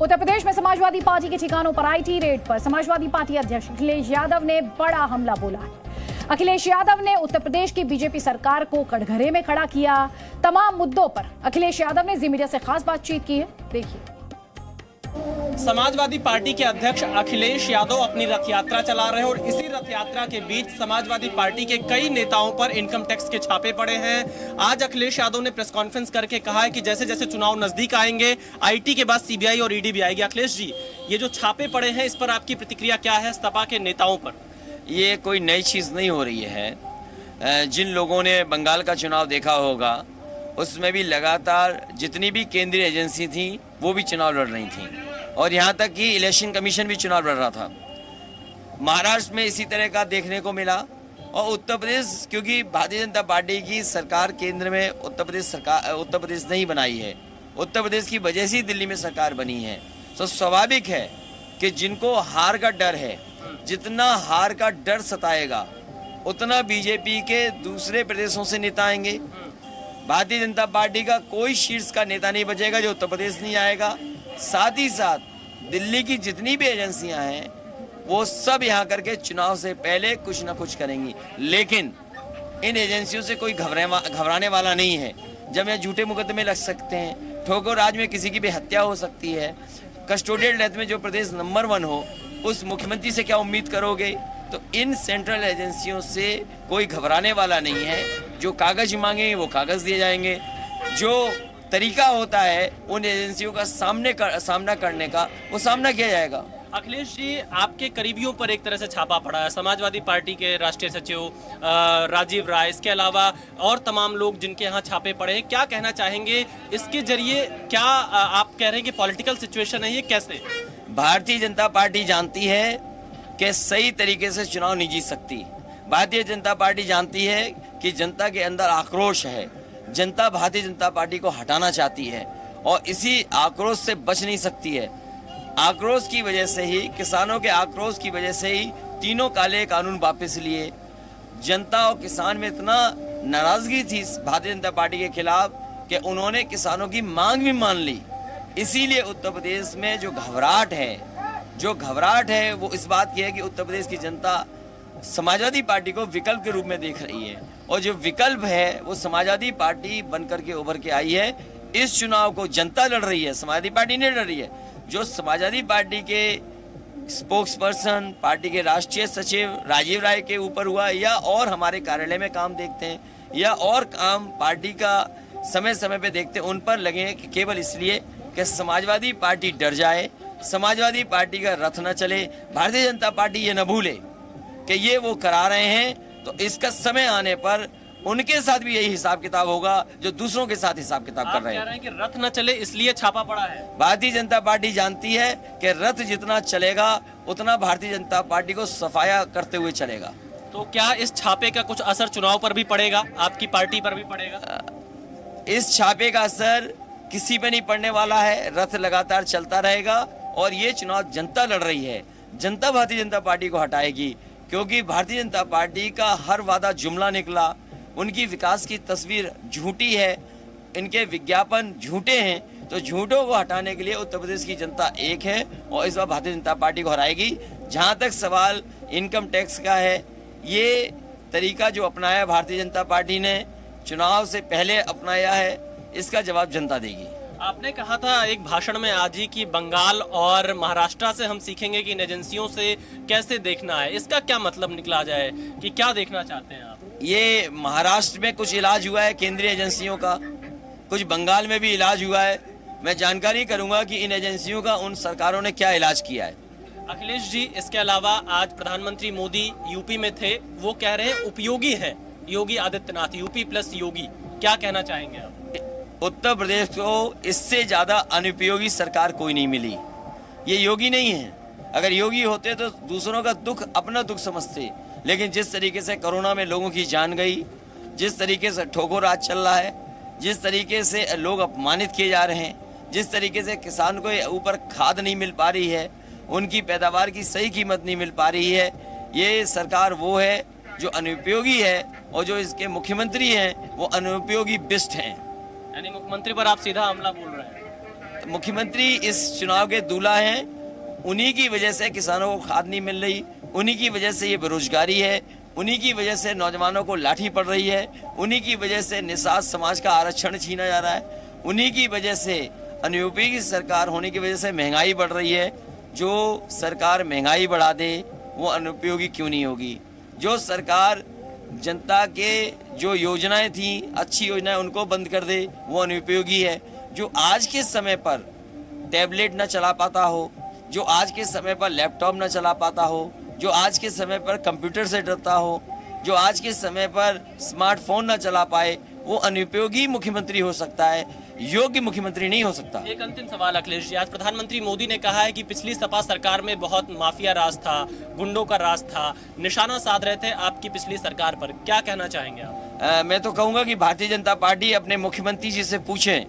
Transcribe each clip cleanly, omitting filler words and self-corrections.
उत्तर प्रदेश में समाजवादी पार्टी के ठिकानों पर आईटी रेड पर समाजवादी पार्टी अध्यक्ष अखिलेश यादव ने बड़ा हमला बोला है। अखिलेश यादव ने उत्तर प्रदेश की बीजेपी सरकार को कटघरे में खड़ा किया। तमाम मुद्दों पर अखिलेश यादव ने जी मीडिया से खास बातचीत की है, देखिए। समाजवादी पार्टी के अध्यक्ष अखिलेश यादव अपनी रथ यात्रा चला रहे हैं और इसी रथ यात्रा के बीच समाजवादी पार्टी के कई नेताओं पर इनकम टैक्स के छापे पड़े हैं। आज अखिलेश यादव ने प्रेस कॉन्फ्रेंस करके कहा है कि जैसे जैसे चुनाव नजदीक आएंगे, आईटी के बाद सीबीआई और ईडी भी आएगी। अखिलेश जी, ये जो छापे पड़े हैं, इस पर आपकी प्रतिक्रिया क्या है सपा के नेताओं पर? ये कोई नई चीज़ नहीं हो रही है। जिन लोगों ने बंगाल का चुनाव देखा होगा, उसमें भी लगातार जितनी भी केंद्रीय एजेंसी थी वो भी चुनाव लड़ रही थी और यहाँ तक कि इलेक्शन कमीशन भी चुनाव लड़ रहा था। महाराष्ट्र में इसी तरह का देखने को मिला और उत्तर प्रदेश, क्योंकि भारतीय जनता पार्टी की सरकार केंद्र में उत्तर प्रदेश नहीं बनाई है, उत्तर प्रदेश की वजह से ही दिल्ली में सरकार बनी है। तो स्वाभाविक है कि जिनको हार का डर है, जितना हार का डर सताएगा उतना बीजेपी के दूसरे प्रदेशों से नेता आएंगे। भारतीय जनता पार्टी का कोई शीर्ष का नेता नहीं बचेगा जो उत्तर प्रदेश नहीं आएगा। साथ ही साथ दिल्ली की जितनी भी एजेंसियां हैं वो सब यहाँ करके चुनाव से पहले कुछ ना कुछ करेंगी, लेकिन इन एजेंसियों से कोई घबराने वाला नहीं है। जब यहाँ झूठे मुकदमे लग सकते हैं, ठोकर राज में किसी की भी हत्या हो सकती है, कस्टोडियल डेथ में जो प्रदेश नंबर 1 हो उस मुख्यमंत्री से क्या उम्मीद करोगे? तो इन सेंट्रल एजेंसियों से कोई घबराने वाला नहीं है। जो कागज मांगेंगे वो कागज दिए जाएंगे। जो तरीका होता है उन एजेंसियों का सामना करने का, वो सामना किया जाएगा। अखिलेश जी, आपके करीबियों पर एक तरह से छापा पड़ा है। समाजवादी पार्टी के राष्ट्रीय सचिव राजीव राय, इसके अलावा और तमाम लोग जिनके यहाँ छापे पड़े हैं, क्या कहना चाहेंगे इसके जरिए? क्या आप कह रहे हैं कि पॉलिटिकल सिचुएशन है ये? कैसे? भारतीय जनता पार्टी जानती है कि सही तरीके से चुनाव नहीं जीत सकती। भारतीय जनता पार्टी जानती है कि जनता के अंदर आक्रोश है, जनता भारतीय जनता पार्टी को हटाना चाहती है और इसी आक्रोश से बच नहीं सकती है। आक्रोश की वजह से ही, किसानों के आक्रोश की वजह से ही तीनों काले कानून वापस लिए। जनता और किसान में इतना नाराजगी थी भारतीय जनता पार्टी के खिलाफ कि उन्होंने किसानों की मांग भी मान ली। इसीलिए उत्तर प्रदेश में जो घबराहट है वो इस बात की है कि उत्तर प्रदेश की जनता समाजवादी पार्टी को विकल्प के रूप में देख रही है और जो विकल्प है वो समाजवादी पार्टी बनकर के उभर के आई है। इस चुनाव को जनता लड़ रही है, समाजवादी पार्टी नहीं लड़ रही है। जो समाजवादी पार्टी के स्पोक्स पर्सन, पार्टी के राष्ट्रीय सचिव राजीव राय के ऊपर हुआ, या और हमारे कार्यालय में काम देखते हैं, या और काम पार्टी का समय समय पे देखते हैं, उन पर लगे कि केवल इसलिए कि समाजवादी पार्टी डर जाए, समाजवादी पार्टी का रथ न चले, भारतीय जनता पार्टी ये न भूले कि ये वो करा रहे हैं। तो इसका समय आने पर उनके साथ भी यही हिसाब किताब होगा जो दूसरों के साथ हिसाब किताब कर रहे हैं। आप कह रहे हैं कि रथ न चले इसलिए छापा पड़ा है। भारतीय जनता पार्टी जानती है कि रथ जितना चलेगा उतना भारतीय जनता पार्टी को सफाया करते हुए चलेगा। तो क्या इस छापे का कुछ असर चुनाव पर भी पड़ेगा, आपकी पार्टी पर भी पड़ेगा? इस छापे का असर किसी पे नहीं पड़ने वाला है। रथ लगातार चलता रहेगा और ये चुनाव जनता लड़ रही है। जनता भारतीय जनता पार्टी को हटाएगी, क्योंकि भारतीय जनता पार्टी का हर वादा जुमला निकला। उनकी विकास की तस्वीर झूठी है, इनके विज्ञापन झूठे हैं। तो झूठों को हटाने के लिए उत्तर प्रदेश की जनता एक है और इस बार भारतीय जनता पार्टी को हराएगी। जहां तक सवाल इनकम टैक्स का है, ये तरीका जो अपनाया भारतीय जनता पार्टी ने, चुनाव से पहले अपनाया है, इसका जवाब जनता देगी। आपने कहा था एक भाषण में आज ही कि बंगाल और महाराष्ट्र से हम सीखेंगे कि इन एजेंसियों से कैसे देखना है। इसका क्या मतलब निकला जाए कि क्या देखना चाहते हैं आप? ये महाराष्ट्र में कुछ इलाज हुआ है केंद्रीय एजेंसियों का, कुछ बंगाल में भी इलाज हुआ है। मैं जानकारी करूंगा कि इन एजेंसियों का उन सरकारों ने क्या इलाज किया है। अखिलेश जी, इसके अलावा आज प्रधानमंत्री मोदी यूपी में थे, वो कह रहे हैं उपयोगी है योगी आदित्यनाथ, यूपी प्लस योगी। क्या कहना चाहेंगे आप? उत्तर प्रदेश को इससे ज्यादा अनुपयोगी सरकार कोई नहीं मिली। ये योगी नहीं है। अगर योगी होते तो दूसरों का दुख अपना दुख समझते, लेकिन जिस तरीके से कोरोना में लोगों की जान गई, जिस तरीके से ठोकर राज चल रहा है, जिस तरीके से लोग अपमानित किए जा रहे हैं, जिस तरीके से किसान को ऊपर खाद नहीं मिल पा रही है, उनकी पैदावार की सही कीमत नहीं मिल पा रही है, ये सरकार वो है जो अनुपयोगी है और जो इसके मुख्यमंत्री हैं वो अनुपयोगी बिस्ट हैं। यानी मुख्यमंत्री पर आप सीधा हमला बोल रहे हैं? मुख्यमंत्री इस चुनाव के दूल्हा हैं, उन्हीं की वजह से किसानों को खाद नहीं मिल रही, उन्हीं की वजह से ये बेरोजगारी है, उन्हीं की वजह से नौजवानों को लाठी पड़ रही है, उन्हीं की वजह से निषाद समाज का आरक्षण छीना जा रहा है, उन्हीं की वजह से अनुपयोगी सरकार होने की वजह से महंगाई बढ़ रही है। जो सरकार महंगाई बढ़ा दे वो अनुपयोगी क्यों नहीं होगी? जो सरकार जनता के जो योजनाएं थी, अच्छी योजनाएं, उनको बंद कर दे वो अनुपयोगी है। जो आज के समय पर टैबलेट न चला पाता हो, जो आज के समय पर लैपटॉप न चला पाता हो, जो आज के समय पर कंप्यूटर से डरता हो, जो आज के समय पर स्मार्टफोन न चला पाए, वो अनुपयोगी मुख्यमंत्री हो सकता है, योग्य मुख्यमंत्री नहीं हो सकता। एक अंतिम सवाल अखिलेश जी, आज प्रधानमंत्री मोदी ने कहा है कि पिछली सपा सरकार में बहुत माफिया राज था, गुंडों का राज था, निशाना साध रहे थे आपकी पिछली सरकार पर, क्या कहना चाहेंगे आप? मैं तो कहूँगा कि भारतीय जनता पार्टी अपने मुख्यमंत्री जी से पूछें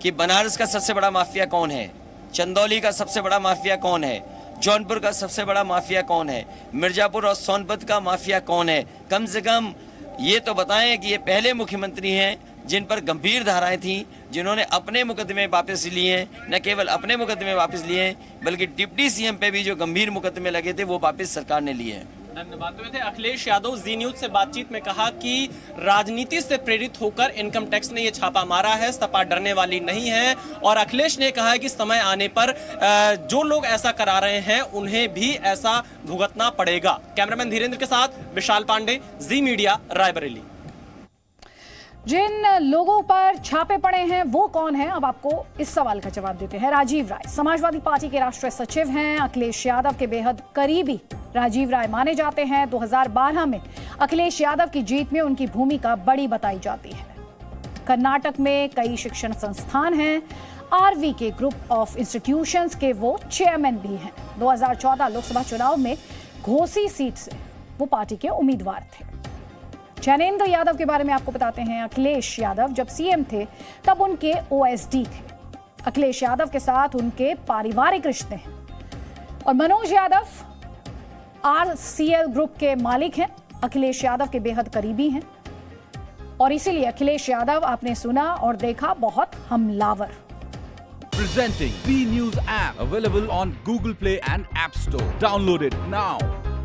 कि बनारस का सबसे बड़ा माफिया कौन है, चंदौली का सबसे बड़ा माफिया कौन है, जौनपुर का सबसे बड़ा माफिया कौन है, मिर्जापुर और सोनभद्र का माफिया कौन है। कम से कम ये तो बताएं कि ये पहले मुख्यमंत्री हैं जिन पर गंभीर धाराएं थी, जिन्होंने अपने मुकदमे वापस लिए हैं, न केवल अपने मुकदमे वापस लिए हैं बल्कि डिप्टी सीएम पे भी जो गंभीर मुकदमे लगे थे वो वापस सरकार ने लिए हैं। धन्यवाद। थे अखिलेश यादव जी न्यूज से बातचीत में कहा कि राजनीति से प्रेरित होकर इनकम टैक्स ने ये छापा मारा है, सपा डरने वाली नहीं है। और अखिलेश ने कहा है कि समय आने पर जो लोग ऐसा करा रहे हैं उन्हें भी ऐसा भुगतना पड़ेगा। कैमरामैन धीरेन्द्र के साथ विशाल पांडे, जी मीडिया, रायबरेली। जिन लोगों पर छापे पड़े हैं वो कौन है, अब आपको इस सवाल का जवाब देते हैं। राजीव राय समाजवादी पार्टी के राष्ट्रीय सचिव हैं, अखिलेश यादव के बेहद करीबी राजीव राय माने जाते हैं। 2012 में अखिलेश यादव की जीत में उनकी भूमिका बड़ी बताई जाती है। कर्नाटक में कई शिक्षण संस्थान हैं, आरवी के ग्रुप ऑफ इंस्टीट्यूशंस के वो चेयरमैन भी हैं। 2014 लोकसभा चुनाव में घोसी सीट से वो पार्टी के उम्मीदवार थे। जैनेंद्र यादव के बारे में आपको बताते हैं। अखिलेश यादव जब सीएम थे तब उनके ओएसडी थे। अखिलेश यादव के साथ उनके पारिवारिक रिश्ते हैं। और मनोज यादव आरसीएल ग्रुप के मालिक हैं, अखिलेश यादव के बेहद करीबी हैं और इसीलिए अखिलेश यादव आपने सुना और देखा बहुत हमलावर। Presenting B News app available on Google Play and App Store. Download it now.